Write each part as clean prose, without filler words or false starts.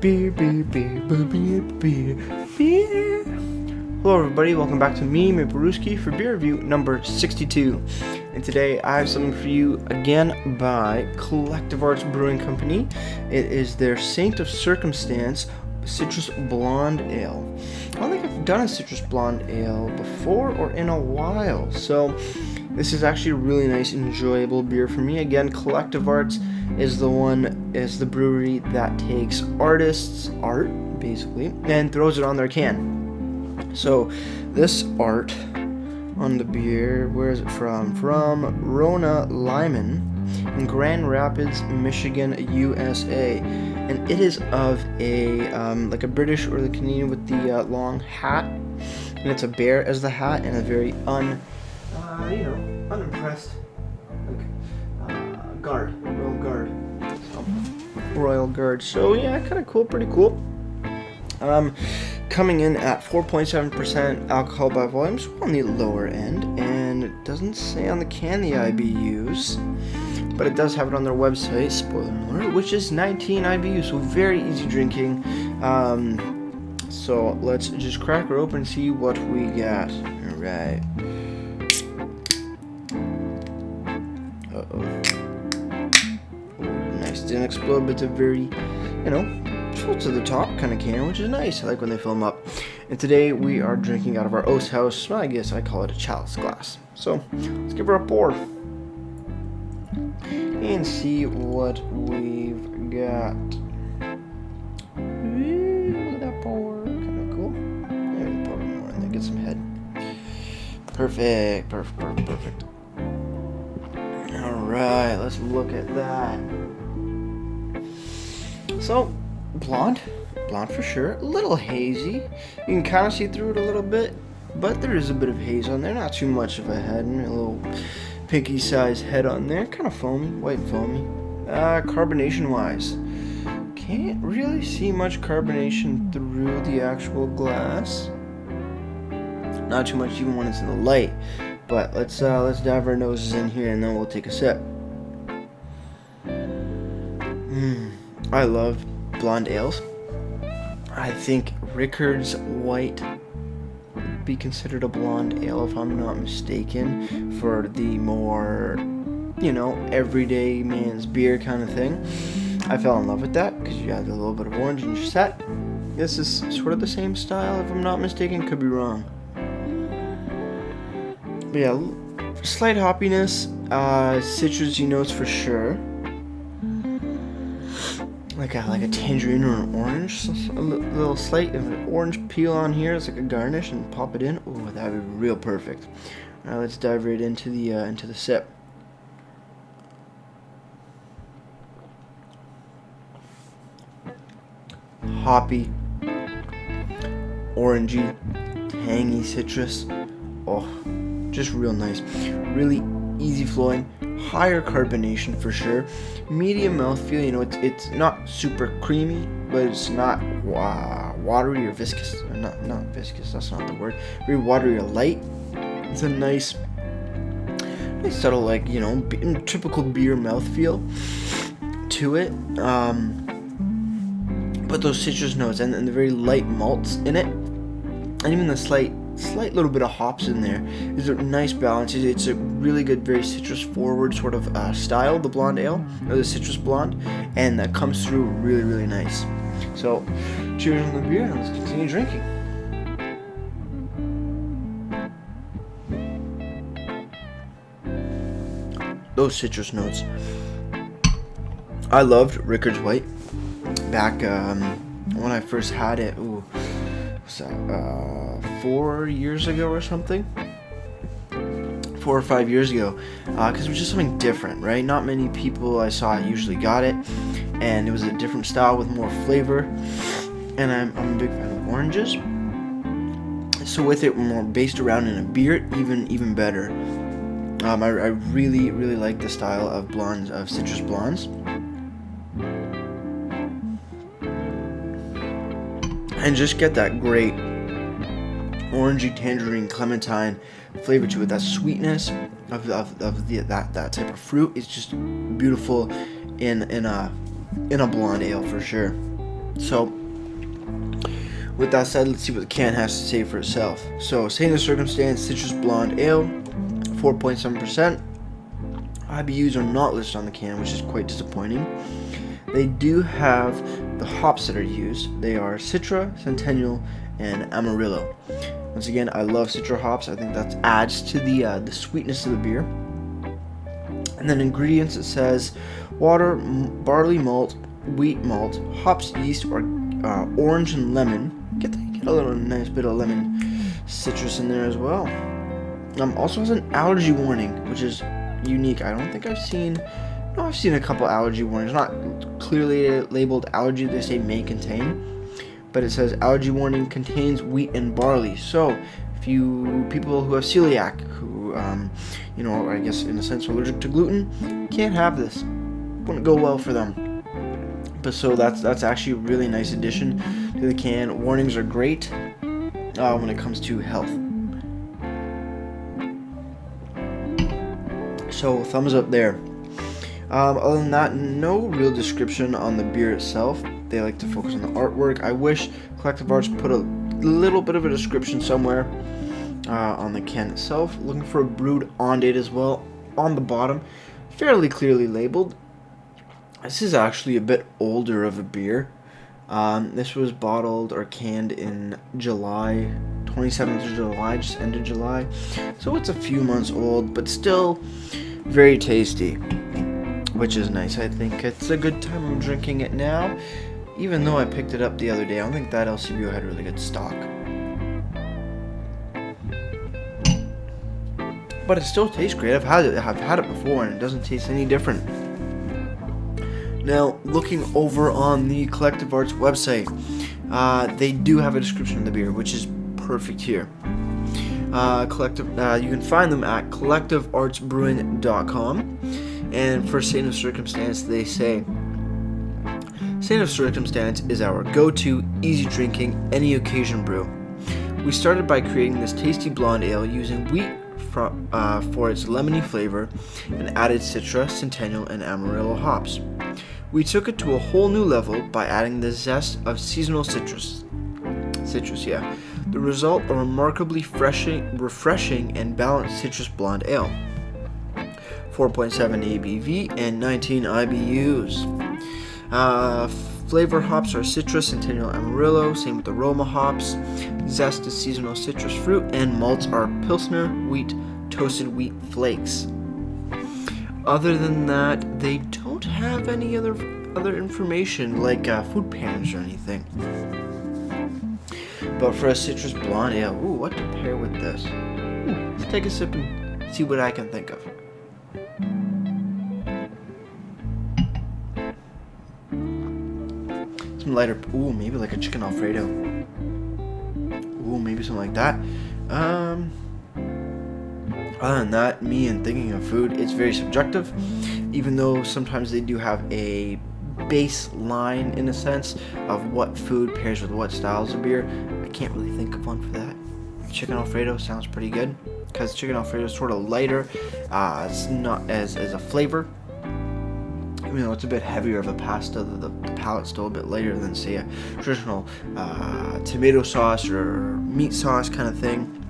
Beer, beer, beer, beer, beer, beer, beer. Hello everybody, welcome back to me, Maple for beer review number 62. And today I have something for you again by Collective Arts Brewing Company. It is their Saint of Circumstance Citrus Blonde Ale. I don't think I've done a Citrus Blonde Ale before or in a while, so this is actually a really nice, enjoyable beer for me. Again, Collective Arts is the brewery that takes artists' art, basically, and throws it on their can. So, this art on the beer, where is it from? From Rona Lyman in Grand Rapids, Michigan, USA. And it is of a, like a British or the Canadian with the long hat. And it's a bear as the hat and a very unimpressed, royal guard. So yeah, kind of cool, pretty cool. Coming in at 4.7% alcohol by volume, so on the lower end, and it doesn't say on the can the IBUs, but it does have it on their website, spoiler alert, which is 19 IBUs, so very easy drinking. So let's just crack her open and see what we got. Alright. Nice, didn't explode, but it's a very, full to the top kind of can, which is nice. I like when they fill them up. And today we are drinking out of our Oast House. Well, I guess I call it a chalice glass. So let's give her a pour and see what we've got. Look at that pour, kind of cool. Yeah, pour more and then get some head. Perfect. All right, let's look at that. So, blonde for sure, a little hazy. You can kind of see through it a little bit, but there is a bit of haze on there, not too much of a head, and a little pinky sized head on there, kind of foamy, white foamy. Carbonation wise, can't really see much carbonation through the actual glass, not too much even when it's in the light, but let's dive our noses in here and then we'll take a sip. I love blonde ales. I think Rickard's White would be considered a blonde ale if I'm not mistaken, for the more, everyday man's beer kind of thing. I fell in love with that because you had a little bit of orange in your set. This is sort of the same style if I'm not mistaken, could be wrong. But yeah, slight hoppiness, citrusy notes for sure. Like a tangerine or an orange, a little slight of an orange peel on here. It's like a garnish, and pop it in. Oh, that would be real perfect. All right, let's dive right into the sip. Hoppy, orangey, tangy citrus. Oh, just real nice. Really easy flowing. Higher carbonation for sure. Medium mouthfeel. It's not super creamy, but it's not watery or viscous. Or not viscous. That's not the word. Very watery or light. It's a nice subtle, typical beer mouthfeel to it. But those citrus notes and the very light malts in it, and even the slight little bit of hops in there is a nice balance. It's a really good, very citrus forward sort of style, the blonde ale, or the citrus blonde, and that comes through really, really nice. So, cheers on the beer, and let's continue drinking. Those citrus notes. I loved Rickard's White back when I first had it. Ooh, what's that? 4 years ago or something. 4 or 5 years ago, because it was just something different, right? Not many people I saw usually got it, and it was a different style with more flavor. And I'm a big fan of oranges, so with it more based around in a beer, even better. I really like the style of blondes, of citrus blondes, and just get that great orangey, tangerine, clementine flavor to it. That sweetness of that type of fruit is just beautiful in a blonde ale for sure. So, with that said, let's see what the can has to say for itself. So, Saint of Circumstance Citrus Blonde Ale, 4.7%. IBUs are not listed on the can, which is quite disappointing. They do have the hops that are used. They are Citra, Centennial, and Amarillo. Once again, I love Citra hops. I think that adds to the sweetness of the beer. And then ingredients, it says water, barley malt, wheat malt, hops, yeast, or orange and lemon. Get a little nice bit of lemon citrus in there as well. Also has an allergy warning, which is unique. I don't think I've seen. No, I've seen a couple allergy warnings. Not clearly labeled allergy. They say may contain, but it says allergy warning contains wheat and barley. So, if you people who have celiac, who I guess in a sense are allergic to gluten, can't have this. Wouldn't go well for them. But so that's actually a really nice addition to the can. Warnings are great when it comes to health. So thumbs up there. Other than that, no real description on the beer itself. They like to focus on the artwork. I wish Collective Arts put a little bit of a description somewhere on the can itself. Looking for a brewed on date as well on the bottom, fairly clearly labeled. This is actually a bit older of a beer. This was bottled or canned in July, 27th of July, just ended July. So it's a few months old, but still very tasty, which is nice. I think it's a good time I'm drinking it now, even though I picked it up the other day. I don't think that LCBO had really good stock. But it still tastes great. I've had it before, and it doesn't taste any different. Now, looking over on the Collective Arts website, they do have a description of the beer, which is perfect here. You can find them at collectiveartsbrewing.com. And for Saint of Circumstance, they say, Saint of Circumstance is our go-to, easy-drinking, any-occasion brew. We started by creating this tasty blonde ale using wheat for its lemony flavor and added Citra, Centennial, and Amarillo hops. We took it to a whole new level by adding the zest of seasonal citrus. The result, a remarkably refreshing and balanced citrus blonde ale. 4.7 ABV and 19 IBUs. Flavor hops are Citra, Centennial, Amarillo, same with aroma hops. Zest is seasonal citrus fruit, and malts are Pilsner, wheat, toasted wheat flakes. Other than that, they don't have any other information like food pairings or anything. But for a citrus blonde ale, what to pair with this? Let's take a sip and see what I can think of. Some lighter, maybe like a chicken Alfredo. Maybe something like that. Other than that, me and thinking of food, it's very subjective. Even though sometimes they do have a baseline in a sense of what food pairs with what styles of beer, I can't really think of one for that. Chicken Alfredo sounds pretty good because chicken Alfredo is sort of lighter. It's not as a flavor. Even though it's a bit heavier of a pasta, the palate's still a bit lighter than, say, a traditional tomato sauce or meat sauce kind of thing.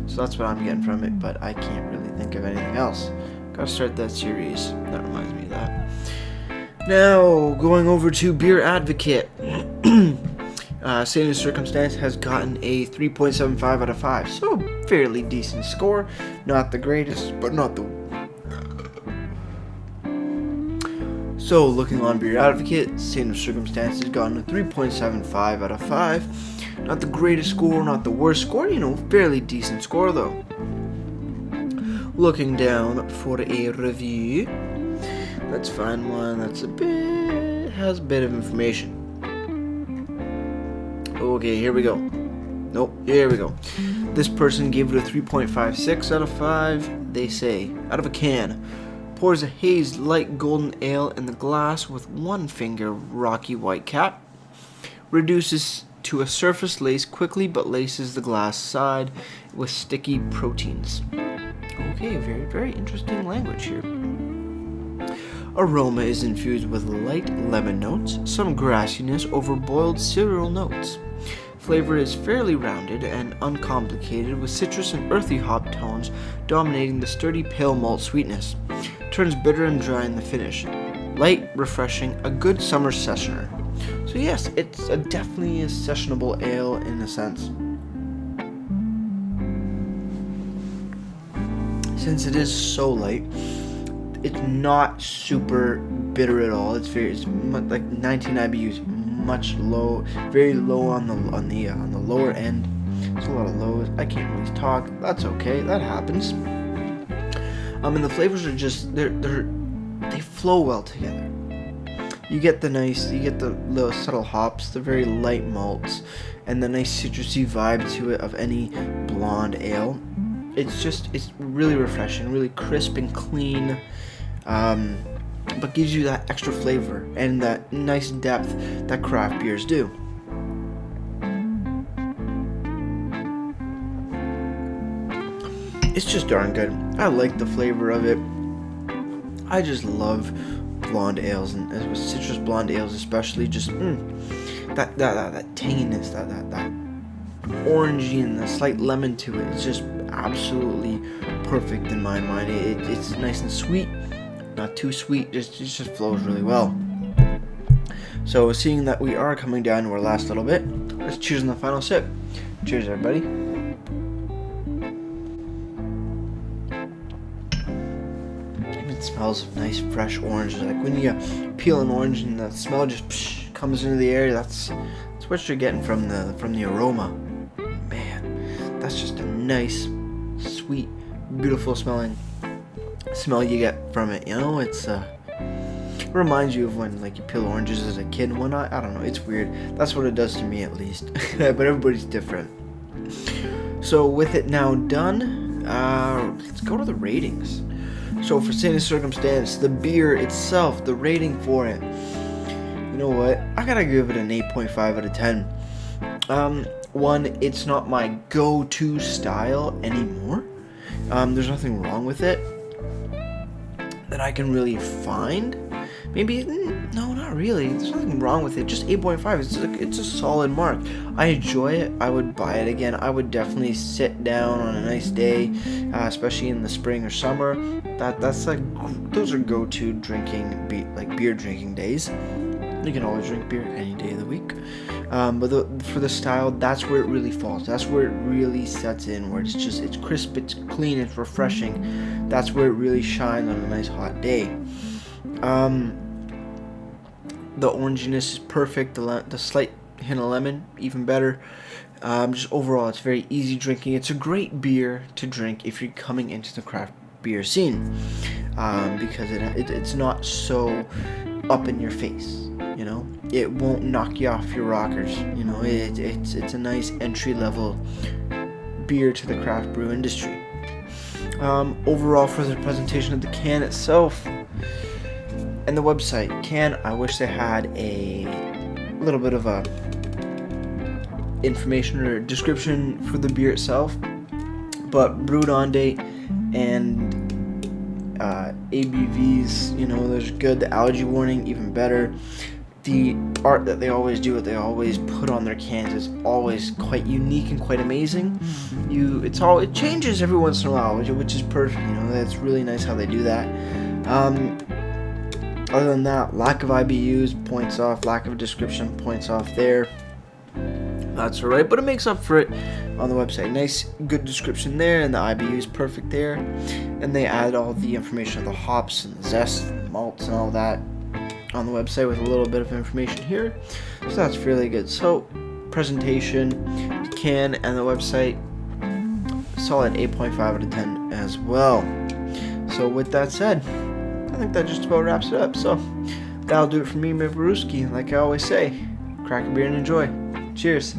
So that's what I'm getting from it, but I can't really think of anything else. Gotta start that series. That reminds me of that. Now, going over to Beer Advocate. Saint of Circumstance has gotten a 3.75 out of 5, so fairly decent score. Not the greatest, but not the... So, looking on Beer Advocate, Saint of Circumstance has gotten a 3.75 out of 5. Not the greatest score, not the worst score, fairly decent score though. Looking down for a review, let's find one that's has a bit of information. Okay, here we go. Nope, here we go. This person gave it a 3.56 out of 5. They say, out of a can, pours a hazed light golden ale in the glass with one finger rocky white cap, reduces to a surface lace quickly but laces the glass side with sticky proteins. Okay, very, very interesting language here. Aroma is infused with light lemon notes, some grassiness over boiled cereal notes. Flavor is fairly rounded and uncomplicated, with citrus and earthy hop tones dominating the sturdy pale malt sweetness. Turns bitter and dry in the finish. Light, refreshing, a good summer sessioner. So yes, it's definitely a sessionable ale in a sense. Since it is so light, it's not super bitter at all. It's like 19 IBUs, very low on the lower end. There's a lot of lows. I can't really talk. That's okay. That happens. And the flavors are just they flow well together. You get the little subtle hops, the very light malts, and the nice citrusy vibe to it of any blonde ale. It's really refreshing, really crisp and clean, but gives you that extra flavor and that nice depth that craft beers do. It's just darn good. I like the flavor of it. I just love blonde ales, and with citrus blonde ales especially, just that tanginess, that orangey and the slight lemon to it. It's just absolutely perfect in my mind. It's nice and sweet, not too sweet. It just flows really well. So seeing that we are coming down to our last little bit, let's cheers on the final sip. Cheers, everybody. It smells of nice fresh oranges. Like when you peel an orange and the smell just comes into the air. That's what you're getting from the aroma. Man, that's just a nice, sweet, beautiful smelling smell you get from it. You know, it reminds you of when like you peel oranges as a kid and whatnot. I don't know, it's weird. That's what it does to me, at least. But everybody's different. So with it now done, let's go to the ratings. So for Saint Circumstance, the beer itself, the rating for it, you know what? I gotta give it an 8.5 out of 10. One, it's not my go-to style anymore. There's nothing wrong with it that I can really find. Maybe, no, not really. There's nothing wrong with it. Just 8.5. It's a solid mark. I enjoy it. I would buy it again. I would definitely sit down on a nice day, especially in the spring or summer. Those are go-to beer drinking days. You can always drink beer any day of the week. But for the style, that's where it really falls. That's where it really sets in, where it's crisp, it's clean, it's refreshing. That's where it really shines on a nice hot day. The oranginess is perfect. The slight hint of lemon, even better. Just overall, it's very easy drinking. It's a great beer to drink if you're coming into the craft beer scene, because it's not so up in your face. You know, it won't knock you off your rockers. You know, it's a nice entry level beer to the craft brew industry. Overall, for the presentation of the can itself and the website, I wish they had a little bit of a information or description for the beer itself, but brewed on date and ABVs, you know, there's good. The allergy warning, even better. The art that they always do, what they always put on their cans, is always quite unique and quite amazing. It changes every once in a while, which is perfect. You know, that's really nice how they do that. Other than that, lack of IBUs, points off. Lack of description, points off there. That's alright, but it makes up for it on the website. Nice, good description there, and the IBU is perfect there. And they add all the information of the hops and the zest and the malts and all that on the website with a little bit of information here. So that's really good. So, presentation, can, and the website, solid 8.5 out of 10 as well. So with that said, I think that just about wraps it up. So that'll do it for me, Brewski. Like I always say, crack a beer and enjoy. Cheers.